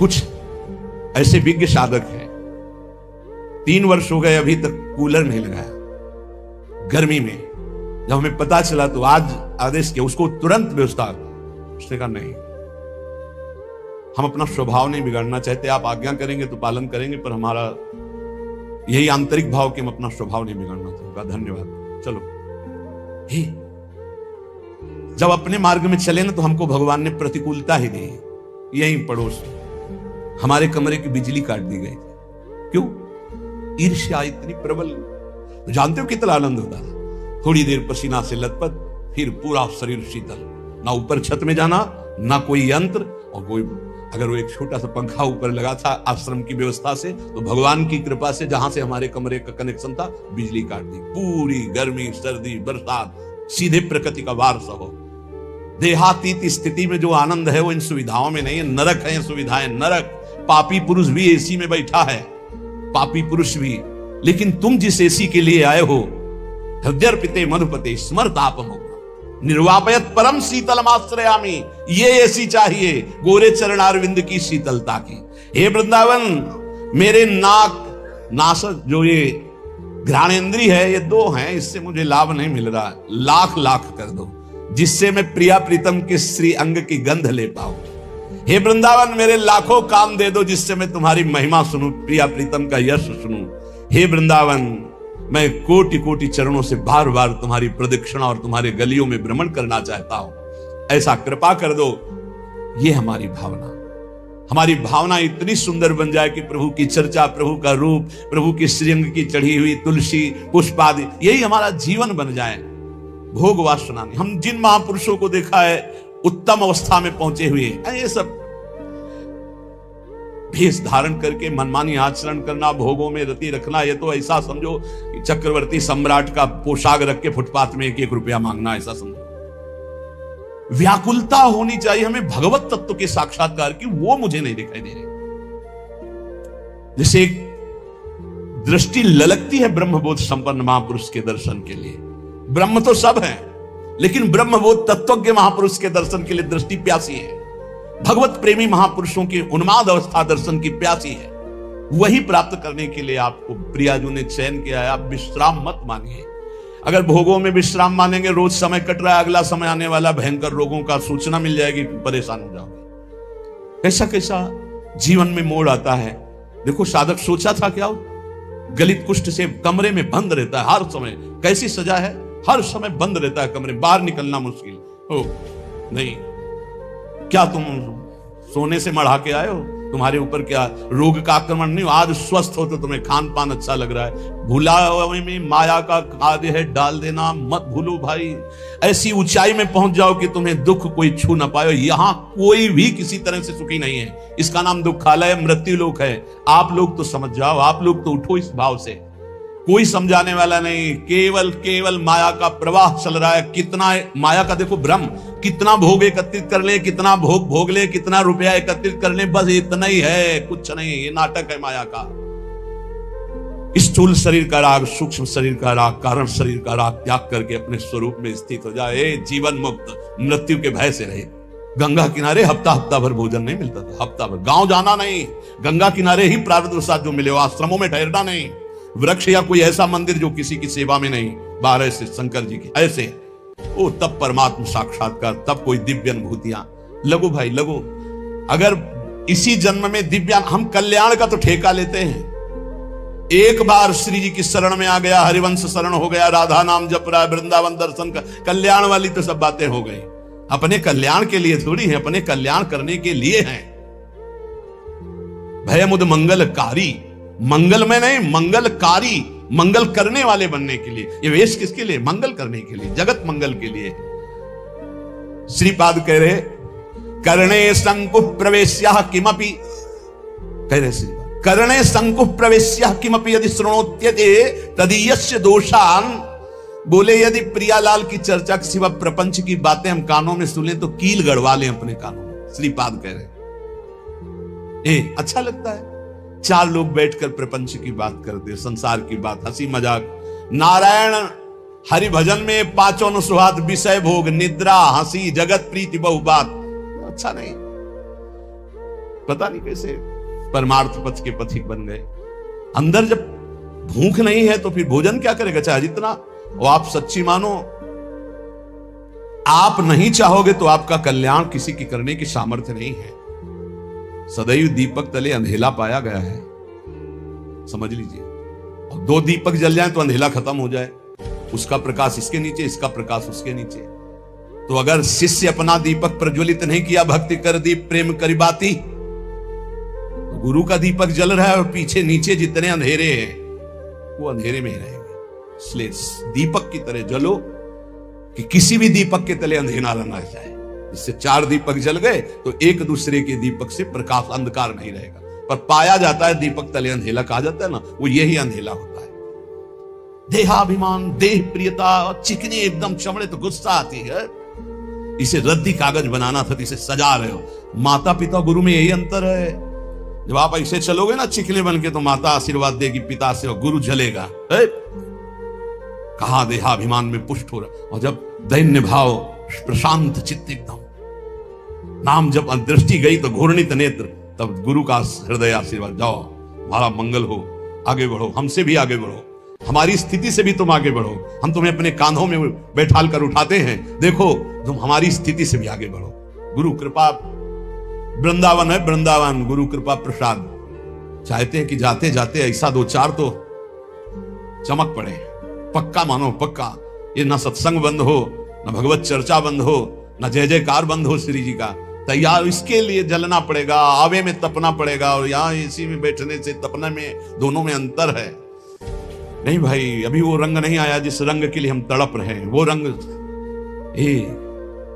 कुछ ऐसे विज्ञ साधक हैं, 3 वर्ष हो गए अभी तक कूलर नहीं लगाया गर्मी में। जब हमें पता चला तो आज आदेश किया उसको तुरंत व्यवस्था। उसने कहा नहीं, हम अपना स्वभाव नहीं बिगाड़ना चाहते, आप आज्ञा करेंगे तो पालन करेंगे, पर हमारा यही आंतरिक भाव कि हम अपना स्वभाव नहीं बिगाड़ना चाहते। धन्यवाद, चलो। हे, जब अपने मार्ग में चले ना तो हमको भगवान ने प्रतिकूलता ही दी। यही पड़ोस हमारे कमरे की बिजली काट दी गई। क्यों? ईर्ष्या इतनी प्रबल। जानते हो कितना आनंद होता है? थोड़ी देर पसीना से लथपथ, फिर पूरा शरीर शीतल, ना ऊपर छत में जाना, ना कोई यंत्र, और कोई अगर वो एक छोटा सा पंखा ऊपर लगा था आश्रम की व्यवस्था से, तो भगवान की कृपा से जहां से हमारे कमरे का कनेक्शन था बिजली काट दी। पूरी गर्मी, सर्दी, बरसात सीधे प्रकृति का वार सहो। देहातीत स्थिति में जो आनंद है वो इन सुविधाओं में नहीं है। नरक है सुविधाएं, नरक। पापी पुरुष भी एसी में बैठा है, पापी पुरुष भी। लेकिन तुम जिस एसी के लिए आए हो, हृदयर्पिते मधुपते स्मरतापमो निर्वापयत परम शीतलमाश्रयामि, ये एसी चाहिए गोरे चरणारविंद की शीतलता की। हे वृंदावन, मेरे नासक जो ये घ्राणेंद्रिय है, ये 2 हैं, इससे मुझे लाभ नहीं मिल रहा। लाख लाख कर दो जिससे मैं प्रिया प्रीतम के श्री अंग की गंध ले पाऊं। हे वृंदावन, मेरे लाखों काम दे दो जिससे मैं तुम्हारी महिमा सुनूं, प्रिया प्रीतम का यश सुनूं। हे वृंदावन, मैं कोटि कोटि चरणों से बार बार तुम्हारी प्रदक्षिणा और तुम्हारे गलियों में भ्रमण करना चाहता हूं, ऐसा कृपा कर दो। ये हमारी भावना इतनी सुंदर बन जाए कि प्रभु की चर्चा, प्रभु का रूप, प्रभु की श्रीअंग की चढ़ी हुई तुलसी पुष्प आदि, यही हमारा जीवन बन जाए। भोग वासना नहीं। हम जिन महापुरुषों को देखा है उत्तम अवस्था में पहुंचे हुए, ये सब भेष धारण करके मनमानी आचरण करना, भोगों में रति रखना, ये तो ऐसा समझो कि चक्रवर्ती सम्राट का पोशाक रख के फुटपाथ में 1-1 रुपया मांगना, ऐसा समझो। व्याकुलता होनी चाहिए हमें भगवत तत्व के साक्षात्कार की, वो मुझे नहीं दिखाई दे रही। जैसे एक दृष्टि ललकती है ब्रह्मबोध संपन्न महापुरुष के दर्शन के लिए। ब्रह्म तो सब है, लेकिन ब्रह्मबोध तत्वज्ञ महापुरुष के दर्शन के लिए दृष्टि प्यासी है। भगवत प्रेमी महापुरुषों की उन्माद अवस्था दर्शन की प्यासी है। वही प्राप्त करने के लिए आपको प्रियाजू ने चयन किया है। आप विश्राम मत मानिए। अगर भोगों में विश्राम मानेंगे, रोज समय कट रहा है, अगला समय आने वाला भयंकर रोगों का सूचना मिल जाएगी, परेशान हो जाओगे। कैसा कैसा जीवन में मोड़ आता है। देखो, साधक सोचा था क्या, गलित कुष्ठ से कमरे में बंद रहता है हर समय। कैसी सजा है, हर समय बंद रहता है कमरे, बाहर निकलना मुश्किल हो। नहीं, क्या तुम सोने से मढ़ा के आए हो? तुम्हारे ऊपर क्या रोग का आक्रमण नहीं हो? आज स्वस्थ हो तो तुम्हें खान पान अच्छा लग रहा है। भुलावे में माया का खाद्य है डाल देना, मत भूलो भाई। ऐसी ऊंचाई में पहुंच जाओ कि तुम्हें दुख कोई छू न पाए। यहां कोई भी किसी तरह से सुखी नहीं है। इसका नाम दुखालय, मृत्यु लोक है। आप लोग तो समझ जाओ, आप लोग तो उठो इस भाव से। कोई समझाने वाला नहीं, केवल माया का प्रवाह चल रहा है। कितना माया का देखो भ्रम, कितना भोग एकत्रित कर ले, कितना भोग भोग ले, कितना रुपया एकत्रित कर ले, बस इतना ही है, कुछ नहीं। ये नाटक है माया का। स्थूल शरीर का राग, सूक्ष्म शरीर का राग, कारण शरीर का राग त्याग करके अपने स्वरूप में स्थित हो जाए। जीवन मुक्त, मृत्यु के भय से रहे। गंगा किनारे हफ्ता भर भोजन नहीं मिलता था, हफ्ता भर। गांव जाना नहीं, गंगा किनारे ही प्रारब्ध जो मिले, आश्रमों में ठहरना नहीं। वृक्ष या कोई ऐसा मंदिर जो किसी की सेवा में नहीं, 12 से शंकर जी की ऐसे। ओ तब परमात्मा साक्षात्कार, तब कोई दिव्य अनुभूतियां। लगो भाई लगो। अगर इसी जन्म में दिव्य, हम कल्याण का तो ठेका लेते हैं। एक बार श्री जी की शरण में आ गया, हरिवंश शरण हो गया, राधा नाम जप रहा है, वृंदावन दर्शन का, कल्याण वाली तो सब बातें हो गई। अपने कल्याण के लिए थोड़ी है, अपने कल्याण करने के लिए हैं। भयमुद मंगलकारी, मंगल में नहीं, मंगलकारी, मंगल करने वाले बनने के लिए। ये वेश किसके लिए? मंगल करने के लिए, जगत मंगल के लिए। श्रीपाद कह रहे, कर्णे संकुह प्रवेश्यः किमपि, कह रहे श्रीपाद, कर्णे संकुह प्रवेश्यः किमपि यदि शृणोत्यते तदीयस्य दोषान। बोले यदि प्रियालाल की चर्चा के सिवा प्रपंच की बातें हम कानों में सुने तो कील गड़वा लें अपने कानों में। श्रीपाद कह रहे, अच्छा लगता है 4 लोग बैठकर प्रपंच की बात करते, संसार की बात, हंसी मजाक। नारायण हरि भजन में 5 सुहात, विषय भोग, निद्रा, हंसी, जगत प्रीति, बहु बात। अच्छा नहीं। पता नहीं कैसे परमार्थ पथ के पथिक बन गए। अंदर जब भूख नहीं है तो फिर भोजन क्या करेगा, चाहे जितना। और आप सच्ची मानो, आप नहीं चाहोगे तो आपका कल्याण किसी की करने की सामर्थ्य नहीं है। सदैव दीपक तले अंधेला पाया गया है, समझ लीजिए। और 2 दीपक जल जाए तो अंधेला खत्म हो जाए, उसका प्रकाश इसके नीचे, इसका प्रकाश उसके नीचे। तो अगर शिष्य अपना दीपक प्रज्वलित नहीं किया, भक्ति कर दीप प्रेम करी बाती, तो गुरु का दीपक जल रहा है और पीछे नीचे जितने अंधेरे हैं वो अंधेरे में ही रहेंगे। इसलिए दीपक की तरह जलो कि किसी भी दीपक के तले अंधेरा न रह जाए। इससे 4 दीपक जल गए तो एक दूसरे के दीपक से प्रकाश अंधकार नहीं रहेगा। पर पाया जाता है दीपक तले अंधेला कहा जाता है ना, वो यही अंधेला होता है। देहाभिमान, देह प्रियता, चिकनी एकदम चमड़े तो गुस्सा आती है। इसे रद्दी कागज बनाना था, इसे सजा रहे हो। माता पिता गुरु में यही अंतर है। जब आप ऐसे चलोगे ना चिकने बन के, तो माता आशीर्वाद देगी पिता से और गुरु जलेगा। कहा देहाभिमान में पुष्ट हो रहा। और जब दैन्य भाव, प्रशांत चित्त एकदम, नाम जब दृष्टि गई तो घूर्णित नेत्र, तब गुरु का हृदय आशीर्वाद, जाओ हमारा मंगल हो, आगे बढ़ो, हमसे भी आगे बढ़ो, हमारी स्थिति से भी तुम आगे बढ़ो। हम तुम्हें अपने कांधों में बैठाल कर उठाते हैं, देखो तुम हमारी स्थिति से भी आगे बढ़ो। गुरु कृपा, वृंदावन है वृंदावन, गुरु कृपा प्रसाद। चाहते हैं कि जाते जाते ऐसा 2-4 तो चमक पड़े, पक्का मानो पक्का। ये ना सत्संग बंद हो, ना भगवत चर्चा बंद हो, ना जय जयकार बंद हो श्री जी का। तैयार इसके लिए जलना पड़ेगा, आवे में तपना पड़ेगा। और यहां एसी में बैठने से तपने में दोनों में अंतर है। नहीं भाई, अभी वो रंग नहीं आया जिस रंग के लिए हम तड़प रहे हैं। वो रंग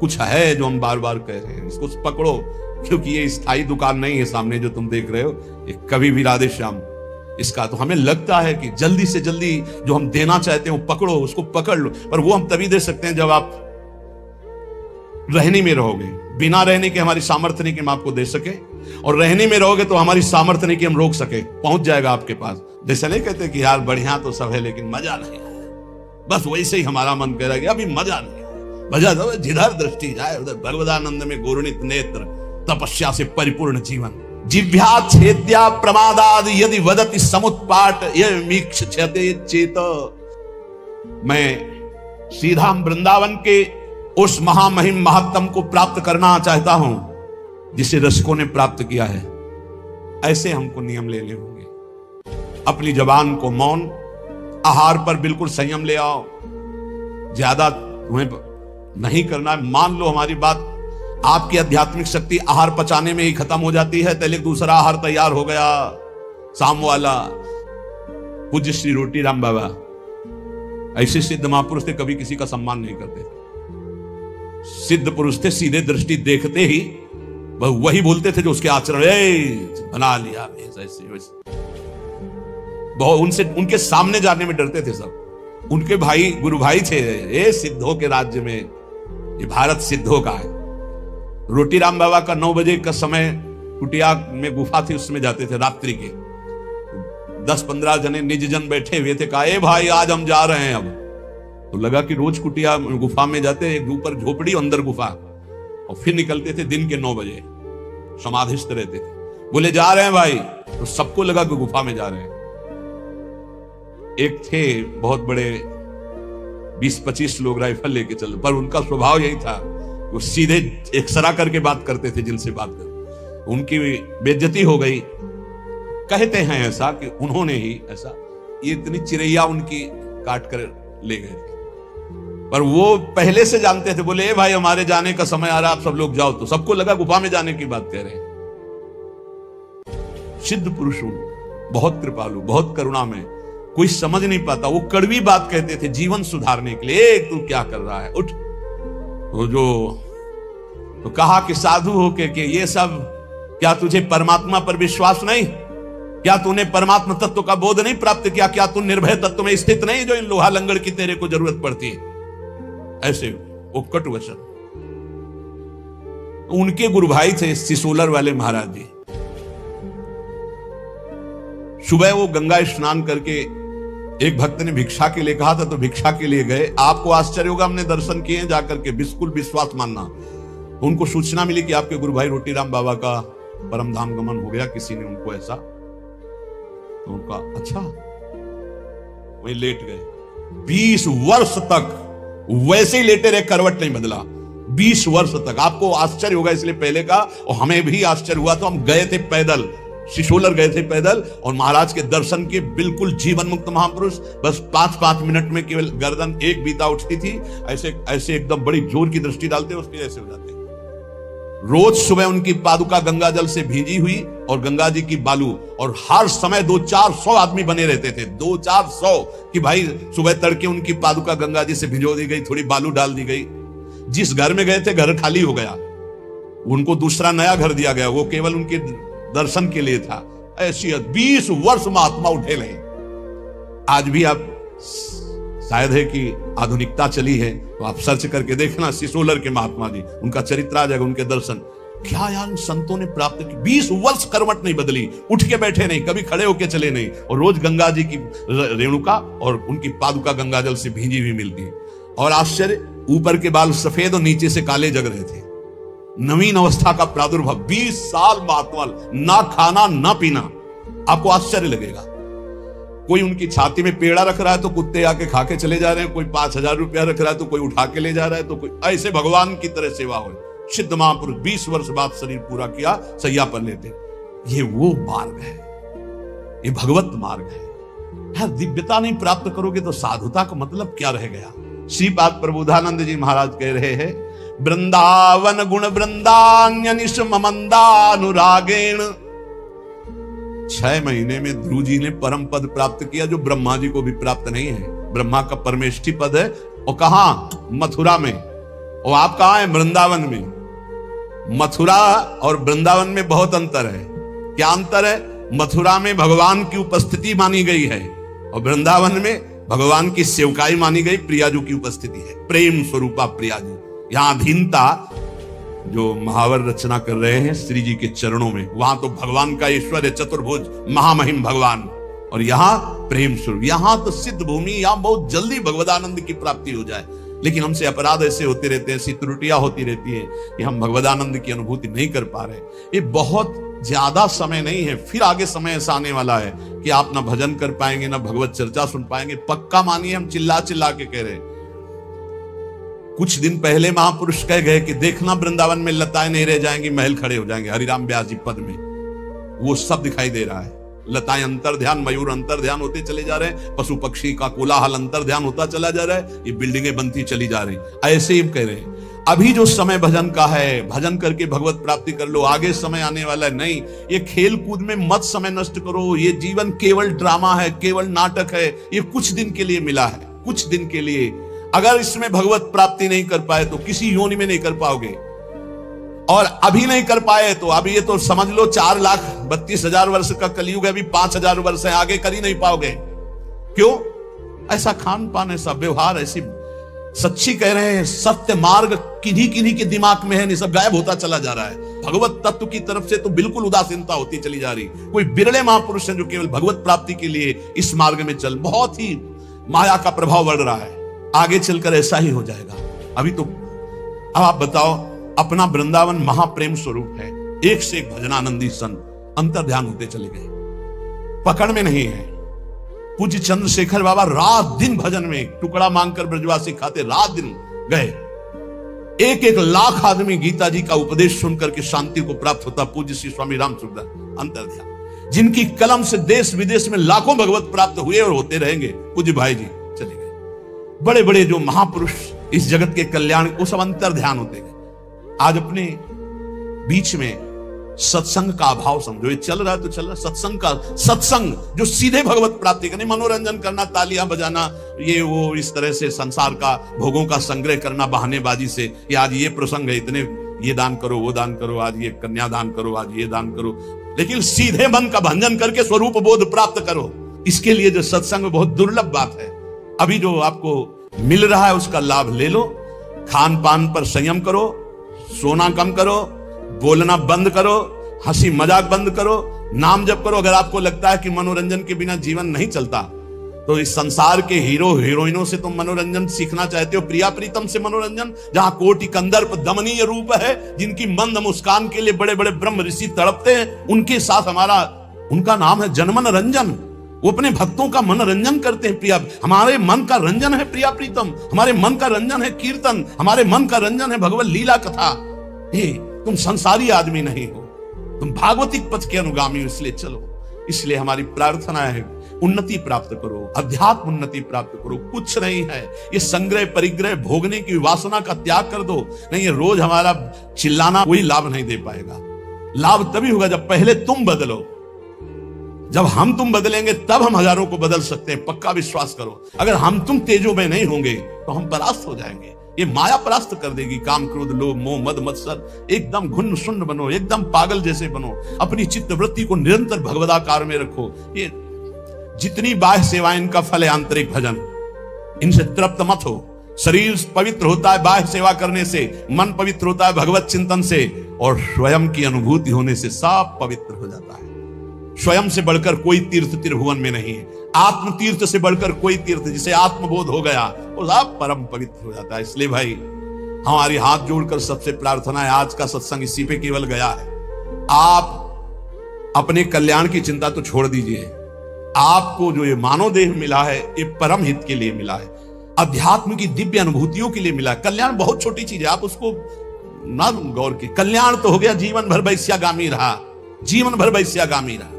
कुछ है जो हम बार बार कह रहे हैं, इसको पकड़ो। क्योंकि ये स्थायी दुकान नहीं है सामने जो तुम देख रहे हो, ये कभी भी राधे श्याम इसका। तो हमें लगता है कि जल्दी से जल्दी जो हम देना चाहते हैं वो पकड़ो, उसको पकड़ लो। पर वो हम तभी दे सकते हैं जब आप रहने में रहोगे। बिना रहने के हमारी सामर्थ्य नहीं कि हम आपको दे सके, और रहने में रहोगे तो हमारी सामर्थ्य नहीं कि हम रोक सके। पहुंच जाएगा आपके पास। जैसे नहीं कहते कि यार बढ़िया तो सब है लेकिन मजा नहीं आया, बस वैसे ही हमारा मन कह रहा है कि अभी मजा नहीं आया। मजा तो जिधर दृष्टि जाए उधर भगवदानंद में घूर्णित नेत्र, तपस्या से परिपूर्ण जीवन। जिह्वा छेद्या प्रमादाद यदि वदति समुत्पाट यह मीक्ष छते चेत। मैं श्रीधाम वृंदावन के उस महामहिम महत्तम को प्राप्त करना चाहता हूं जिसे रसिकों ने प्राप्त किया है। ऐसे हमको नियम लेने होंगे। अपनी जबान को मौन, आहार पर बिल्कुल संयम ले आओ। ज्यादा तुम्हें नहीं करना है। मान लो हमारी बात, आपकी आध्यात्मिक शक्ति आहार पचाने में ही खत्म हो जाती है, पहले दूसरा आहार तैयार हो गया शाम वाला। पूज्य श्री रोटी राम बाबा ऐसे सिद्ध महापुरुष थे, कभी किसी का सम्मान नहीं करते थे। सिद्ध पुरुष थे, सीधे दृष्टि देखते ही वही बोलते थे जो उसके आचरण, बना लिया ऐसे वैसे। बहुत उनसे, उनके सामने जाने में डरते थे सब। उनके भाई गुरु भाई थे। ये सिद्धों के राज्य में, ये भारत सिद्धों का है। रोटी राम बाबा का 9 बजे का समय, कुटिया में गुफा थी उसमें जाते थे रात्रि के। 10-15 जने निज जन बैठे हुए थे। कहा ए भाई आज हम जा रहे हैं। अब तो लगा कि रोज कुटिया गुफा में जाते, एक ऊपर झोपड़ी अंदर गुफा, और फिर निकलते थे दिन के 9 बजे, समाधिस्थ रहते थे। बोले जा रहे हैं भाई, तो सबको लगा कि गुफा में जा रहे हैं। एक थे बहुत बड़े, 20-25 लोग राइफल लेके चल, पर उनका स्वभाव यही था, वो सीधे एक्सरा करके बात करते थे जिनसे बात कर। उनकी बेइज्जती हो गई। कहते हैं ऐसा कि उन्होंने ही ऐसा, ये इतनी चिड़ैया उनकी काट कर ले गए थे। पर वो पहले से जानते थे। बोले ए भाई हमारे जाने का समय आ रहा, आप सब लोग जाओ। तो सबको लगा गुफा में जाने की बात कह रहे हैं। सिद्ध पुरुष बहुत कृपालु, बहुत करुणा में, कोई समझ नहीं पाता। वो कड़वी बात कहते थे जीवन सुधारने के लिए। तू क्या कर रहा है, उठ। वो जो तो कहा कि साधु हो के ये सब, क्या तुझे परमात्मा पर विश्वास नहीं? क्या तूने परमात्मा तत्व का बोध नहीं प्राप्त किया? क्या तू निर्भय तत्व में स्थित नहीं जो इन लोहा लंगड़ की तेरे को जरूरत पड़ती है? ऐसे उपकट वचन। उनके गुरु भाई थे सिसोलर वाले महाराज जी। सुबह वो गंगा स्नान करके, एक भक्त ने भिक्षा के लिए कहा था तो भिक्षा के लिए गए। आपको आश्चर्य होगा, हमने दर्शन किए जाकर के, बिल्कुल विश्वास मानना। उनको सूचना मिली कि आपके गुरु भाई रोटी राम बाबा का परम धाम गमन हो गया, किसी ने उनको ऐसा, तो उनका अच्छा, वही लेट गए। 20 वर्ष तक वैसे ही लेटे रहे, करवट नहीं बदला 20 वर्ष तक। आपको आश्चर्य होगा इसलिए पहले का, और हमें भी आश्चर्य हुआ, तो हम गए थे पैदल, शिशोलर गए थे पैदल, और महाराज के दर्शन के, बिल्कुल जीवन मुक्त महापुरुष, बस 5-5 मिनट में केवल गर्दन एक बीता उठती थी, ऐसे ऐसे एकदम बड़ी जोर की दृष्टि डालते, उसके जैसे हो जाते। रोज सुबह उनकी पादुका गंगा जल से भींजी हुई और गंगा जी की बालू, और हर समय 200-400 आदमी बने रहते थे, 200-400 कि भाई सुबह तड़के उनकी पादुका गंगा जी से भिजो दी गई, थोड़ी बालू डाल दी गई। जिस घर में गए थे घर खाली हो गया, उनको दूसरा नया घर दिया गया, वो केवल उनके दर्शन के लिए था। ऐसी 20 वर्ष महात्मा उठे रहे। आज भी आप, शायद है कि आधुनिकता चली है तो आप सर्च करके देखना, सिसोलर के महात्मा जी, उनका चरित्र आ जाएगा, उनके दर्शन। क्या यार संतों ने प्राप्त की, 20 वर्ष करवट नहीं बदली, उठ के बैठे नहीं, कभी खड़े होके चले नहीं, और रोज गंगा जी की रेणुका और उनकी पादुका गंगा जल से भींजी हुई मिलती है। और आश्चर्य, ऊपर के बाल सफेद और नीचे से काले जग रहे थे। नवीन अवस्था का प्रादुर्भाव, 20 साल महात्मा, ना खाना ना पीना। आपको आश्चर्य लगेगा। कोई उनकी छाती में पेड़ा रख रहा है तो कुत्ते आके खा के चले जा रहे हैं, कोई 5000 रुपया रख रहा है तो कोई उठा के ले जा रहा है, तो कोई ऐसे भगवान की तरह सेवा हो। सिद्ध महापुरुष 20 वर्ष बाद शरीर पूरा किया, सैया पर लेते। ये वो मार्ग है, ये भगवत मार्ग है। यार दिव्यता नहीं प्राप्त करोगे तो साधुता का मतलब क्या रह गया। श्रीपाद प्रबोधानंद जी महाराज कह रहे हैं, वृंदावन गुण वृंदान्यनिश ममंदानुरागेण। 6 महीने में ध्रुव जी ने परम पद प्राप्त किया, जो ब्रह्मा जी को भी प्राप्त नहीं है। ब्रह्मा का परमेष्ठी पद है, और कहां? मथुरा में। और आप कहां हैं? वृंदावन में। मथुरा और वृंदावन में बहुत अंतर है। क्या अंतर है? मथुरा में भगवान की उपस्थिति मानी गई है, और वृंदावन में भगवान की सेवकाई मानी गई, प्रियाजू की उपस्थिति है, प्रेम स्वरूपा प्रियाजू। यहां अधीनता, जो महावर रचना कर रहे हैं श्री जी के चरणों में, वहां तो भगवान का ऐश्वर्य, चतुर्भुज महामहिम भगवान, और यहां प्रेम स्वरूप। यहां तो सिद्ध भूमि, यहां बहुत जल्दी भगवदानंद की प्राप्ति हो जाए। लेकिन हमसे अपराध ऐसे होते रहते हैं, ऐसी त्रुटियां होती रहती है कि हम भगवदानंद की अनुभूति नहीं कर पा रहे। ये बहुत ज्यादा समय नहीं है, फिर आगे समय ऐसा आने वाला है कि आप ना भजन कर पाएंगे, ना भगवत चर्चा सुन पाएंगे। पक्का मानिए, हम चिल्ला चिल्ला के कह रहे हैं। कुछ दिन पहले महापुरुष कह गए कि देखना वृंदावन में लताएं नहीं रह जाएंगी, महल खड़े हो जाएंगे। हरिराम व्यास जी पद में वो सब दिखाई दे रहा है। लताएं अंतर ध्यान, मयूर अंतर ध्यान होते चले जा रहे हैं, पशु पक्षी का कोलाहल अंतर ध्यान होता चला जा रहा है, ये बिल्डिंगें बनती चली जा रही। ऐसे ही कह रहे हैं अभी जो समय भजन का है, भजन करके भगवत प्राप्ति कर लो, आगे समय आने वाला है। नहीं, ये खेल कूद में मत समय नष्ट करो। ये जीवन केवल ड्रामा है, केवल नाटक है। ये कुछ दिन के लिए मिला है, कुछ दिन के लिए। अगर इसमें भगवत प्राप्ति नहीं कर पाए तो किसी योनि में नहीं कर पाओगे, और अभी नहीं कर पाए तो अभी ये तो समझ लो 4,32,000 वर्ष का कलयुग है, अभी 5,000 वर्ष है, आगे कर ही नहीं पाओगे। क्यों? ऐसा खान पान, ऐसा व्यवहार, ऐसी सच्ची कह रहे हैं, सत्य मार्ग किन्हीं किन्हीं के दिमाग में है, नहीं सब गायब होता चला जा रहा है। भगवत तत्व की तरफ से तो बिल्कुल उदासीनता होती चली जा रही। कोई बिरले महापुरुष हैं जो केवल भगवत प्राप्ति के लिए इस मार्ग में चल। बहुत ही माया का प्रभाव बढ़ रहा है, आगे चलकर ऐसा ही हो जाएगा। अभी तो अब आप बताओ, अपना वृंदावन महाप्रेम स्वरूप है, एक से एक भजनानंदी संत अंतर ध्यान होते चले गए, पकड़ में नहीं है। पूज्य चंद्रशेखर बाबा रात दिन भजन में टुकड़ा मांगकर ब्रजवासी खाते, रात दिन गए। 1-1 लाख आदमी गीता जी का उपदेश सुनकर के शांति को प्राप्त होता। पूज्य श्री स्वामी राम सुखदास अंतर ध्यान, जिनकी कलम से देश विदेश में लाखों भगवत प्राप्त हुए और होते रहेंगे। पूज्य भाई जी चले गए। बड़े बड़े जो महापुरुष इस जगत के कल्याण, वो सब अंतर ध्यान होते गए। आज अपने बीच में सत्संग का अभाव समझो। ये चल रहा है तो चल रहा है सत्संग का, सत्संग जो सीधे भगवत प्राप्ति करने, मनोरंजन करना, तालियां बजाना, ये वो इस तरह से संसार का भोगों का संग्रह करना बहानेबाजी से, कि आज ये प्रसंग है, इतने ये दान करो, वो दान करो, आज ये कन्या दान करो, आज ये दान करो। लेकिन सीधे मन का भंजन करके स्वरूप बोध प्राप्त करो। इसके लिए जो सत्संग बहुत दुर्लभ बात है। अभी जो आपको मिल रहा है उसका लाभ ले लो। खान पान पर संयम करो, सोना कम करो, बोलना बंद करो, हंसी मजाक बंद करो, नाम जप करो। अगर आपको लगता है कि मनोरंजन के बिना जीवन नहीं चलता तो इस संसार के हीरो हीरोइनों से तुम मनोरंजन सीखना चाहते हो, प्रिया प्रीतम से मनोरंजन, जहां कोटि कंदर्प दमनीय रूप है, जिनकी मंद मुस्कान के लिए बड़े बड़े ब्रह्म ऋषि तड़पते हैं, उनके साथ हमारा, उनका नाम है जनमन रंजन। वो अपने भक्तों का मनोरंजन करते हैं। प्रिया, हमारे मन का रंजन है प्रिया प्रीतम, हमारे मन का रंजन है कीर्तन, हमारे मन का रंजन है भगवत लीला कथा। तुम संसारी आदमी नहीं हो, तुम भागवतिक पथ के अनुगामी हो, इसलिए चलो। इसलिए हमारी प्रार्थना है, उन्नति प्राप्त करो, अध्यात्म उन्नति प्राप्त करो। कुछ नहीं है ये संग्रह परिग्रह भोगने की वासना का त्याग कर दो। नहीं, ये रोज हमारा चिल्लाना कोई लाभ नहीं दे पाएगा। लाभ तभी होगा जब पहले तुम बदलो। जब हम तुम बदलेंगे तब हम हजारों को बदल सकते हैं, पक्का विश्वास करो। अगर हम तुम तेजो में नहीं होंगे तो हम परास्त हो जाएंगे। ये माया परास्त कर देगी। काम क्रोध लोभ मोह मद मत्सर, एकदम घुन्न शून्य बनो, एकदम पागल जैसे बनो। अपनी चित्त वृत्ति को निरंतर भगवदाकार में रखो। ये जितनी बाह्य सेवाएं, इनका फल है आंतरिक भजन। इनसे तृप्त मत हो। शरीर पवित्र होता है बाह्य सेवा करने से, मन पवित्र होता है भगवत चिंतन से, और स्वयं की अनुभूति होने से सब पवित्र हो जाता है। स्वयं से बढ़कर कोई तीर्थ त्रिभुवन में नहीं है। आत्म तीर्थ से बढ़कर कोई तीर्थ, जिसे आत्मबोध हो गया वो सब परम पवित्र हो जाता है। इसलिए भाई हमारी हाथ जोड़कर सबसे प्रार्थना है, आज का सत्संग इसी पे केवल गया है। आप अपने कल्याण की चिंता तो छोड़ दीजिए। आपको जो ये मानव देह मिला है, ये परम हित के लिए मिला है, अध्यात्म की दिव्य अनुभूतियों के लिए मिला है। कल्याण बहुत छोटी चीज है, आप उसको ना गौर की। कल्याण तो हो गया जीवन भर वैश्यागामी रहा, जीवन भर वैश्यागामी रहा।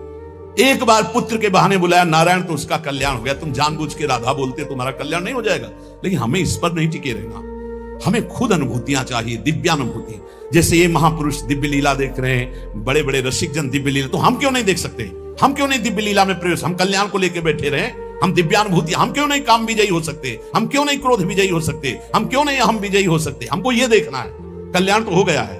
एक बार पुत्र के बहाने बुलाया नारायण तो उसका कल्याण हो गया। तुम जानबूझ के राधा बोलते तुम्हारा कल्याण नहीं हो जाएगा। लेकिन हमें इस पर नहीं टिके रहना। हमें खुद अनुभूतियां चाहिए, दिव्यानुभूति। जैसे ये महापुरुष दिव्य लीला देख रहे हैं, बड़े बड़े रसिक जन दिव्य लीला, तो हम क्यों नहीं देख सकते? हम क्यों नहीं दिव्य लीला में प्रवेश? हम कल्याण को लेकर बैठे रहे, हम दिव्यानुभूति, हम क्यों नहीं काम विजयी हो सकते? हम क्यों नहीं क्रोध विजयी हो सकते? हम क्यों नहीं अहम विजयी हो सकते? हमको ये देखना है। कल्याण तो हो गया है।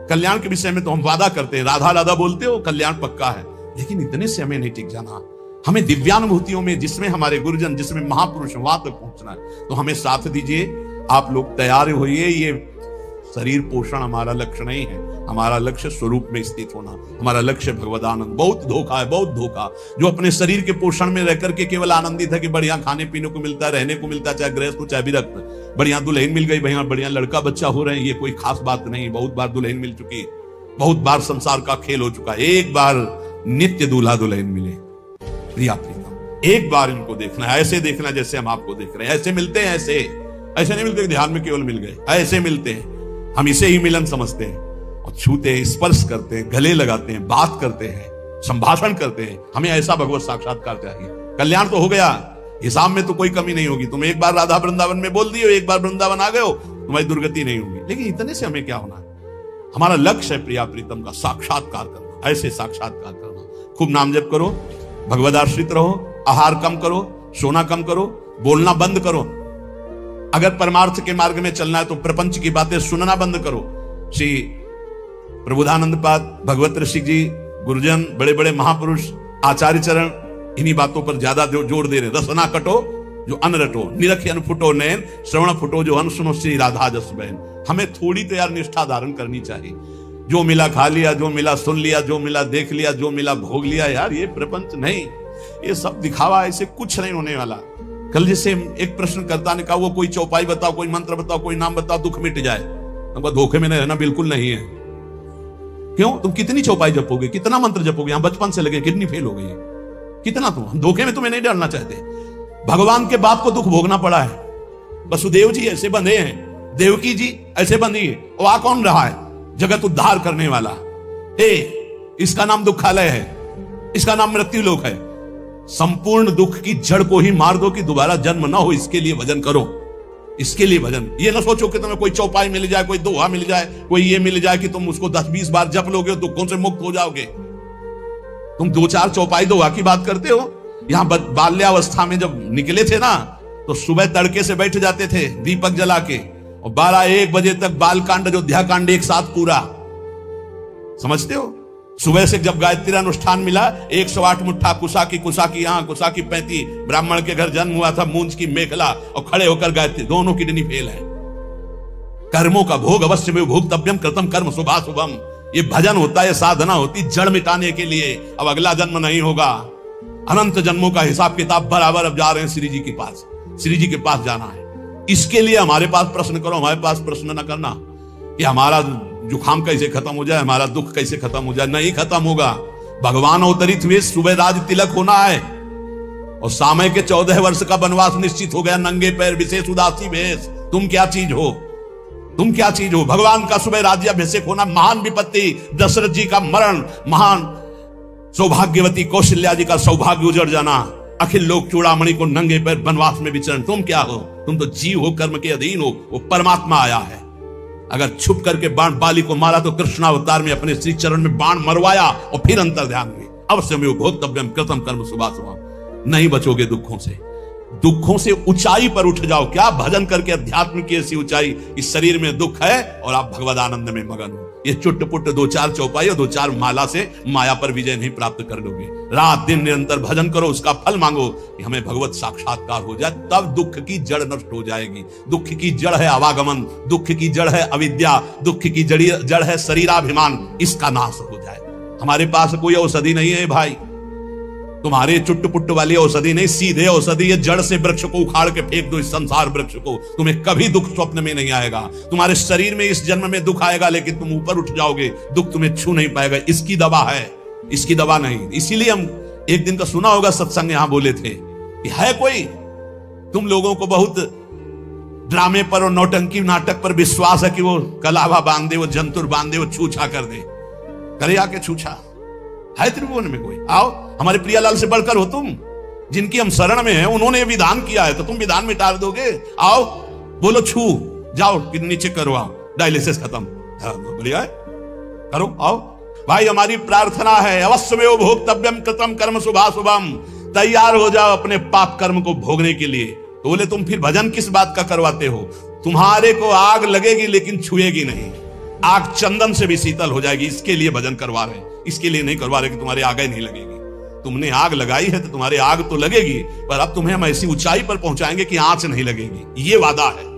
कल्याण के विषय में तो हम वादा करते हैं, राधा राधा बोलते हो, कल्याण पक्का है। लेकिन इतने से हमें नहीं टिक जाना। हमें दिव्यानुभूतियों में, जिसमें हमारे गुरुजन, जिसमें महापुरुष, वहां तक पहुंचना है। तो हमें साथ दीजिए, आप लोग तैयार होइए। ये शरीर पोषण हमारा लक्ष्य नहीं है, हमारा लक्ष्य स्वरूप में स्थित होना, हमारा लक्ष्य भगवदानंद। बहुत धोखा है, बहुत धोखा। जो अपने शरीर के पोषण में रह करके केवल आनंदित है कि बढ़िया खाने पीने को मिलता है, रहने को मिलता है, चाहे गृहस्थ हो चाहे विरक्त, बढ़िया दुल्हन मिल गई, बढ़िया लड़का बच्चा हो रहे हैं, ये कोई खास बात नहीं। बहुत बार दुल्हन मिल चुकी है, बहुत बार संसार का खेल हो चुका है। एक बार नित्य दूल्हा दुल्हन मिले, प्रिया प्रीतम, एक बार इनको देखना है। ऐसे देखना जैसे हम आपको देख रहे हैं। ऐसे मिलते हैं, ऐसे नहीं मिलते ध्यान में केवल मिल गए, ऐसे मिलते हैं। हम इसे ही मिलन समझते हैं और छूते हैं, स्पर्श करते हैं, गले लगाते हैं, बात करते हैं, संभाषण करते हैं। हमें ऐसा भगवत साक्षात्कार चाहिए। कल्याण तो हो गया, हिसाब में तो कोई कमी नहीं होगी। तुम एक बार राधा वृंदावन में बोल दिए, एक बार वृंदावन आ गए हो, तुम्हारी दुर्गति नहीं होगी। लेकिन इतने से हमें क्या होना है? हमारा लक्ष्य है प्रिया प्रीतम का साक्षात्कार करना, ऐसे साक्षात्कार करना। खूब नाम जप करो, भगवदाश्रित रहो, आहार कम करो, सोना कम करो, बोलना बंद करो। अगर परमार्थ के मार्ग में चलना है तो प्रपंच की बातें सुनना बंद करो। श्री प्रबुधानंद पाद, भगवत ऋषि जी, गुरुजन, बड़े बड़े महापुरुष, आचार्य चरण इन्हीं बातों पर ज्यादा जोर दे रहे। रसना कटो जो अन रटो, निरख अन फुटो नैन, श्रवण फुटो जो अन सुनो, श्री राधा जस बहन। हमें थोड़ी तो यार निष्ठा धारण करनी चाहिए। जो मिला खा लिया, जो मिला सुन लिया, जो मिला देख लिया, जो मिला भोग लिया, यार ये प्रपंच नहीं, ये सब दिखावा, ऐसे कुछ नहीं होने वाला। कल जैसे एक प्रश्नकर्ता ने कहा, वो कोई चौपाई बताओ, कोई मंत्र बताओ, कोई नाम बताओ, दुख मिट जाए। हमको धोखे में नहीं रहना बिल्कुल नहीं है। क्यों? तुम कितनी चौपाई जपोगे, कितना मंत्र जपोगे? यहां बचपन से लगे, कितनी फेल हो गई है, कितना? तुम धोखे में तुम्हें नहीं डालना चाहते। भगवान के बाप को दुख भोगना पड़ा है। वसुदेव जी ऐसे बंधे हैं, देवकी जी ऐसे बंधी है, और आ कौन रहा है? जगत उद्धार करने वाला। इसका नाम दुखालय है, इसका नाम मृत्यु लोक है। संपूर्ण दुख की जड़ को ही मार दो कि दोबारा जन्म ना हो, इसके लिए भजन करो, इसके लिए भजन। ये ना सोचो कि तुम्हें कोई चौपाई मिल जाए, कोई दोहा मिल जाए, कोई ये मिल जाए कि तुम उसको 10-20 बार जप लोगे तो दुखों से मुक्त हो जाओगे। तुम 2-4 चौपाई दोहा की बात करते हो। यहां बाल्यावस्था में जब निकले थे ना, तो सुबह तड़के से बैठ जाते थे दीपक जला के, और 12-1 बजे तक बालकांड अयोध्या कांड एक साथ पूरा। समझते हो? सुबह से जब गायत्री अनुष्ठान मिला, 108 मुट्ठा कुसा की यहां, कुसा की 35, ब्राह्मण के घर जन्म हुआ था, मूंज की मेखला, और खड़े होकर गायत्री, दोनों किडनी फेल है। कर्मों का भोग अवश्य में भोक्तव्यम कृतम कर्म शुभाशुभम। ये भजन होता है, साधना होती जड़ मिटाने के लिए। अब अगला जन्म नहीं होगा, अनंत जन्मों का हिसाब किताब बराबर अब जा रहे हैं श्री जी के पास, श्री जी के पास जाना है। इसके लिए हमारे पास प्रश्न करो, हमारे पास प्रश्न न करना कि हमारा जुखाम कैसे खत्म हो जाए, हमारा दुख कैसे खत्म हो जाए। नहीं खत्म होगा। भगवान अवतरित हुए, सुबह राज तिलक होना है और सामय के 14 वर्ष का वनवास निश्चित हो गया। नंगे पैर विशेष उदासी भेष, तुम क्या चीज हो, तुम क्या चीज हो। भगवान का सुबह राज्याभिषेक होना, महान विपत्ति दशरथ जी का मरण, महान सौभाग्यवती कौशल्या जी का सौभाग्य उजड़ जाना, अखिल लोक चूड़ामणि को नंगे पैर वनवास में विचरण। तुम क्या हो, तुम तो जीव हो, कर्म के अधीन हो। वो परमात्मा आया है। अगर छुप करके बाण बाली को मारा तो कृष्णावतार में अपने श्री चरण में बाण मरवाया और फिर अंतर ध्यान में अवश्य में भोक्तव्यम कृतम कर्म शुभाशुभम। नहीं बचोगे दुखों से, दुखों से ऊंचाई पर उठ जाओ। क्या भजन करके अध्यात्म की ऐसी ऊंचाई, इस शरीर में दुख है और आप भगवद आनंद में मगन हो। ये चुट्ट पुट्ट 2-4 चौपाई और 2-4 माला से माया पर विजय नहीं प्राप्त कर लोगे। रात दिन निरंतर भजन करो, उसका फल मांगो कि हमें भगवत साक्षात्कार हो जाए, तब दुख की जड़ नष्ट हो जाएगी। दुख की जड़ है आवागमन, दुख की जड़ है अविद्या, दुख की जड़ है शरीराभिमान। इसका नाश हो जाए। हमारे पास कोई औषधि नहीं है भाई, तुम्हारे चुट्ट पुट्ट वाली औषधि नहीं, सीधे औषधि है। जड़ से वृक्ष को उखाड़ के फेंक दो, इस संसार वृक्ष को, तुम्हें कभी दुख स्वप्न में नहीं आएगा। तुम्हारे शरीर में इस जन्म में दुख आएगा, लेकिन तुम ऊपर उठ जाओगे, दुख तुम्हें छू नहीं पाएगा। इसकी दवा है, इसकी दवा नहीं। इसीलिए हम एक दिन का सुना होगा सत्संग, यहां बोले थे कि है कोई, तुम लोगों को बहुत ड्रामे पर और नौटंकी नाटक पर विश्वास है कि वो कलावा बांध दे, वो जंतुर बांध दे, वो छूछा कर दे। करे आके छूछा है त्रिभुवन में कोई? आओ, हमारे प्रियालाल से बढ़कर हो तुम, जिनकी हम शरण में हैं। उन्होंने विधान किया है तो तुम विधान मिटा दोगे? आओ, बोलो छू जाओ, नीचे करो, आओ, डायलिसिस खत्म, बढ़िया है, करो, आओ भाई। हमारी प्रार्थना है, अवश्यमेव भोक्तव्यम कृतम कर्म शुभाशुभम। तैयार हो जाओ अपने पाप कर्म को भोगने के लिए। तो बोले तुम फिर भजन किस बात का करवाते हो? तुम्हारे को आग लगेगी लेकिन छुएगी नहीं, आग चंदन से भी शीतल हो जाएगी। इसके लिए भजन करवा रहे हैं, इसके लिए नहीं करवा रहे कि तुम्हारी आग ही नहीं लगेगी। तुमने आग लगाई है तो तुम्हारी आग तो लगेगी, पर अब तुम्हें हम ऐसी ऊंचाई पर पहुंचाएंगे कि आंच नहीं लगेगी। ये वादा है।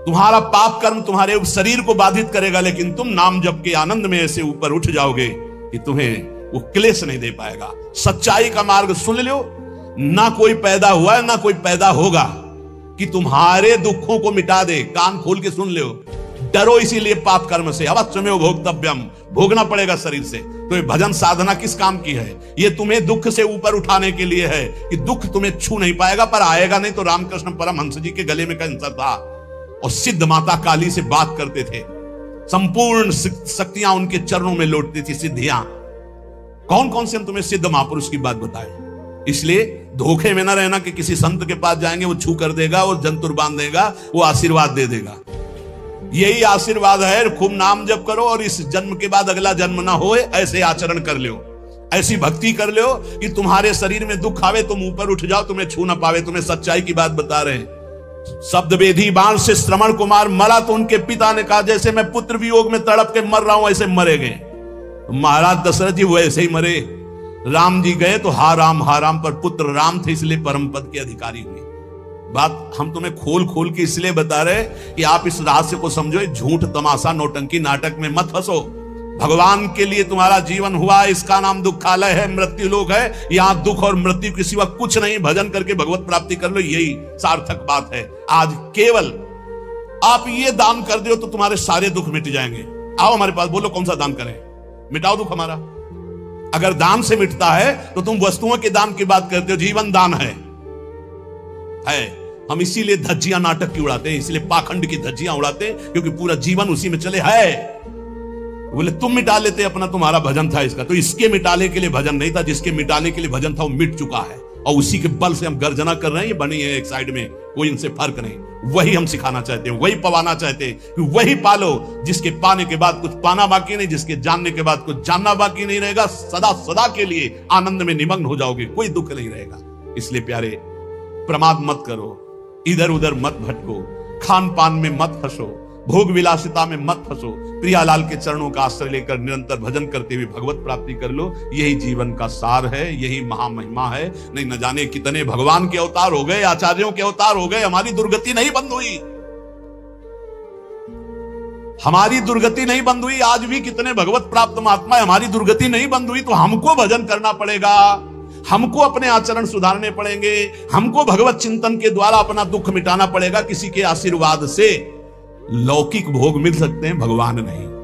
तुम्हारा पाप कर्म तुम्हारे शरीर को बाधित करेगा, लेकिन तुम नाम जप के आनंद में ऐसे ऊपर उठ जाओगे कि तुम्हें वो क्लेश नहीं दे पाएगा। सच्चाई का मार्ग सुन लो, ना कोई पैदा हुआ है ना कोई पैदा होगा कि तुम्हारे दुखों को मिटा दे। कान खोल के सुन लो। डरो इसीलिए पाप कर्म से, अवश्यमेव भोक्तव्यम, भोगना पड़ेगा शरीर से। तो ये भजन साधना किस काम की है? ये तुम्हें दुख से ऊपर उठाने के लिए है कि दुख तुम्हें छू नहीं पाएगा, पर आएगा नहीं। तो रामकृष्ण परमहंस जी के गले में कैंसर था और सिद्ध माता काली से बात करते थे, संपूर्ण शक्तियां उनके चरणों में लौटती थी, सिद्धियां। कौन कौन से हम तुम्हें सिद्ध महापुरुष की बात बताए। इसलिए धोखे में ना रहना कि किसी संत के पास जाएंगे वो छू कर देगा, वो जंतुर बांध देगा, वो आशीर्वाद दे देगा। यही आशीर्वाद है, खूब नाम जप करो और इस जन्म के बाद अगला जन्म ना होए, ऐसे आचरण कर लो, ऐसी भक्ति कर लो कि तुम्हारे शरीर में दुख आवे तुम ऊपर उठ जाओ, तुम्हें छू ना पावे। तुम्हें सच्चाई की बात बता रहे हैं। शब्द वेदी बाण से श्रवण कुमार मरा तो उनके पिता ने कहा जैसे मैं पुत्र वियोग में तड़प के मर रहा हूं ऐसे मरे गए। महाराज दशरथ जी वैसे ही मरे। राम जी गए तो हा राम, पर पुत्र राम थे इसलिए परम पद के अधिकारी हुए। बात हम तुम्हें खोल खोल के इसलिए बता रहे कि आप इस रहस्य को समझो। झूठ तमाशा नौटंकी नाटक में मत फंसो। भगवान के लिए तुम्हारा जीवन हुआ, इसका नाम दुखालय है, मृत्यु लोक है। यहां दुख और मृत्यु के सिवा कुछ नहीं। भजन करके भगवत प्राप्ति कर लो, यही सार्थक बात है। आज केवल आप ये दान कर दो तो तुम्हारे सारे दुख मिट जाएंगे। आओ हमारे पास, बोलो कौन सा दान करें, मिटाओ दुख हमारा। अगर दान से मिटता है तो तुम वस्तुओं के दान की बात करते हो। जीवन दान है। हम इसीलिए धज्जियां नाटक की उड़ाते हैं, इसलिए पाखंड की धज्जियां उड़ाते हैं, क्योंकि पूरा जीवन उसी में चले है। बोले तुम मिटा लेते अपना, तुम्हारा भजन था इसका। तो इसके मिटाने के लिए भजन नहीं था, जिसके मिटाने के लिए भजन था वो मिट चुका है, और उसी के बल से हम गर्जना कर रहे हैं। ये बनी है एक साइड में, कोई इनसे फर्क नहीं। वही हम सिखाना चाहते हैं, वही पवाना चाहते हैं कि वही पालो जिसके पाने के बाद कुछ पाना बाकी नहीं, जिसके जानने के बाद कुछ जानना बाकी नहीं रहेगा। सदा सदा के लिए आनंद में निमग्न हो जाओगे, कोई दुख नहीं रहेगा। इसलिए प्यारे, प्रमाद मत करो, इधर उधर मत भटको, खान पान में मत फंसो, भोग विलासिता में मत फंसो। प्रियालाल के चरणों का आश्रय लेकर निरंतर भजन करते हुए भगवत प्राप्ति कर लो। यही जीवन का सार है, यही महामहिमा है। नहीं न जाने कितने भगवान के अवतार हो गए, आचार्यों के अवतार हो गए, हमारी दुर्गति नहीं बंद हुई। हमारी दुर्गति नहीं बंद हुई। आज भी कितने भगवत प्राप्त महात्मा, हमारी दुर्गति नहीं बंद हुई। तो हमको भजन करना पड़ेगा, हमको अपने आचरण सुधारने पड़ेंगे, हमको भगवत चिंतन के द्वारा अपना दुख मिटाना पड़ेगा। किसी के आशीर्वाद से लौकिक भोग मिल सकते हैं, भगवान नहीं।